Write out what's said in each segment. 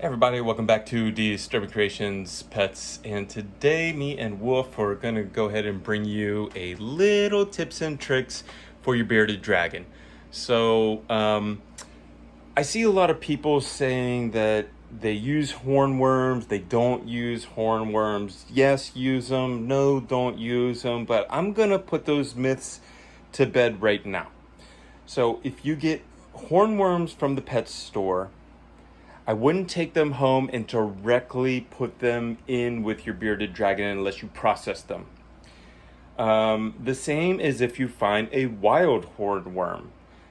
Everybody, welcome back to Disturbing Kreationz Pets, and today me and Wolf are going to go ahead and bring you a little tips and tricks for your bearded dragon. So I see a lot of people saying that they use hornworms, they don't use hornworms. Yes, use them. No, don't use them. But I'm going to put those myths to bed right now. So if you get hornworms from the pet store, I wouldn't take them home and directly put them in with your bearded dragon unless you process them. The same as if you find a wild hornworm.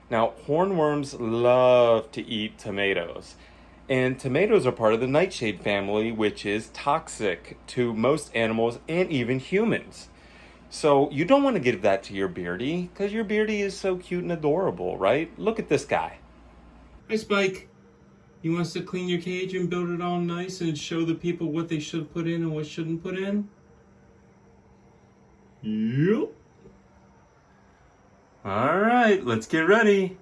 Now, hornworms love to eat tomatoes. And tomatoes are part of the nightshade family, which is toxic to most animals and even humans. So you don't want to give that to your beardy, because your beardy is so cute and adorable, right? Look at this guy. Hi, Spike. You want us to clean your cage and build it all nice and show the people what they should put in and what shouldn't put in? Yep. All right, let's get ready.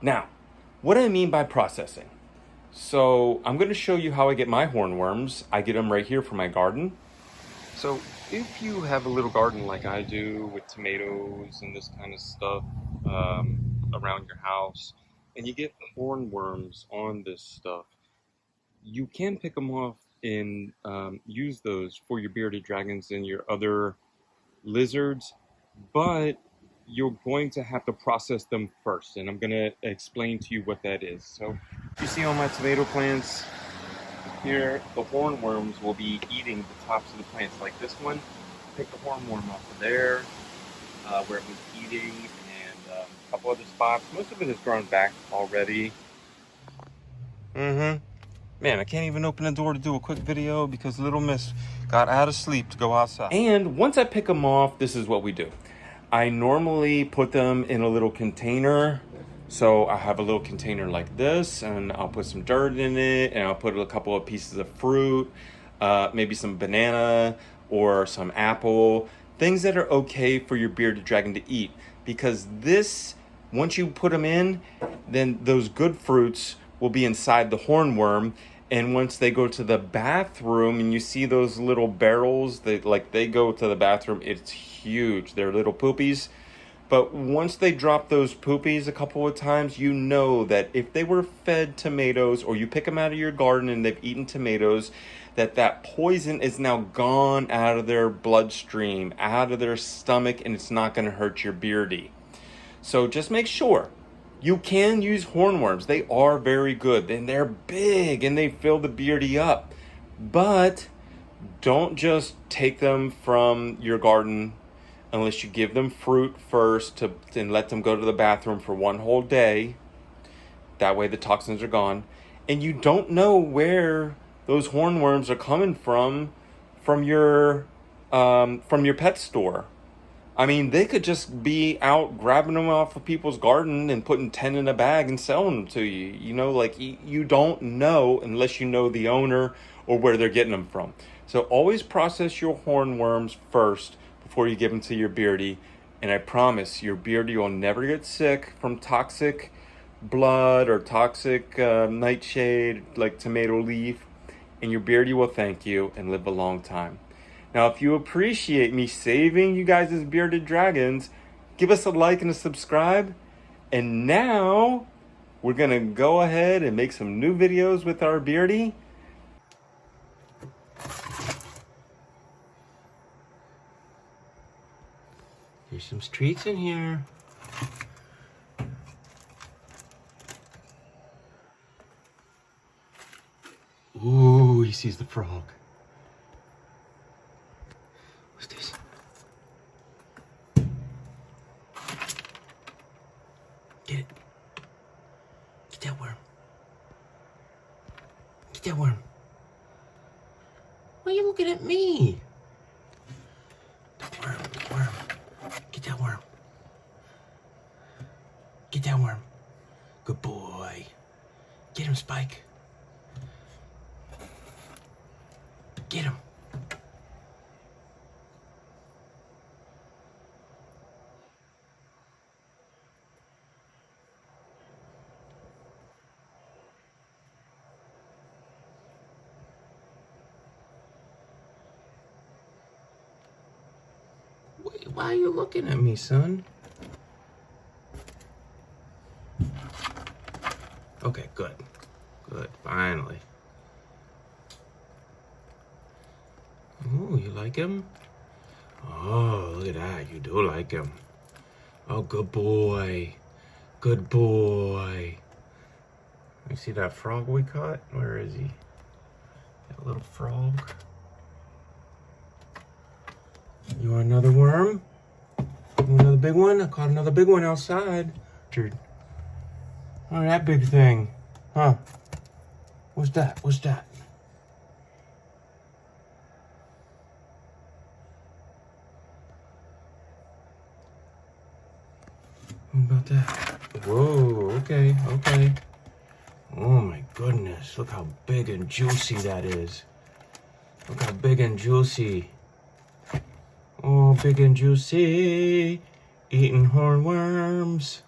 Now, what do I mean by processing? So I'm going to show you how I get my hornworms. I get them right here from my garden. So if you have a little garden like I do with tomatoes and this kind of stuff around your house, and you get hornworms on this stuff, you can pick them off and use those for your bearded dragons and your other lizards, but you're going to have to process them first, and I'm going to explain to you what that is. So you see on my tomato plants here, the hornworms will be eating the tops of the plants, like this one. Pick the hornworm off of there, where it was eating, and a couple other spots. Most of it has grown back already. Man, I can't even open the door to do a quick video because little miss got out of sleep to go outside. And once I pick them off, this is what we do. I normally put them in a little container. So I have a little container like this, and I'll put some dirt in it, and I'll put a couple of pieces of fruit, maybe some banana or some apple, things that are okay for your bearded dragon to eat. Because this, once you put them in, then those good fruits will be inside the hornworm. And once they go to the bathroom and you see those little barrels, they go to the bathroom, it's huge. They're little poopies. But once they drop those poopies a couple of times, you know that if they were fed tomatoes, or you pick them out of your garden and they've eaten tomatoes, that poison is now gone out of their bloodstream, out of their stomach, and it's not going to hurt your beardy. So just make sure. You can use hornworms. They are very good, and they're big, and they fill the beardy up. But don't just take them from your garden unless you give them fruit first and let them go to the bathroom for one whole day. That way the toxins are gone. And you don't know where those hornworms are coming from your pet store. I mean, they could just be out grabbing them off of people's garden and putting 10 in a bag and selling them to you. You know, like you don't know unless you know the owner or where they're getting them from. So always process your hornworms first before you give them to your beardy, and I promise your beardy will never get sick from toxic blood or toxic nightshade like tomato leaf, and your beardy will thank you and live a long time. Now, if you appreciate me saving you guys as bearded dragons, give us a like and a subscribe. And now we're gonna go ahead and make some new videos with our beardy. There's some treats in here. Ooh, he sees the frog. What's this? Get it. Get that worm. Get that worm. Why are you looking at me? The worm, the worm. Get that worm. Get that worm. Good boy. Get him, Spike. Get him. Why are you looking at me, son? Okay, good. Good, finally. Oh, you like him? Oh, look at that. You do like him. Oh, good boy. Good boy. You see that frog we caught? Where is he? That little frog. You want another worm? You want another big one? I caught another big one outside. Dude. Oh, that big thing. Huh? What's that? What's that? What about that? Whoa, okay, okay. Oh my goodness, look how big and juicy that is. Look how big and juicy. Oh, big and juicy. Eating hornworms.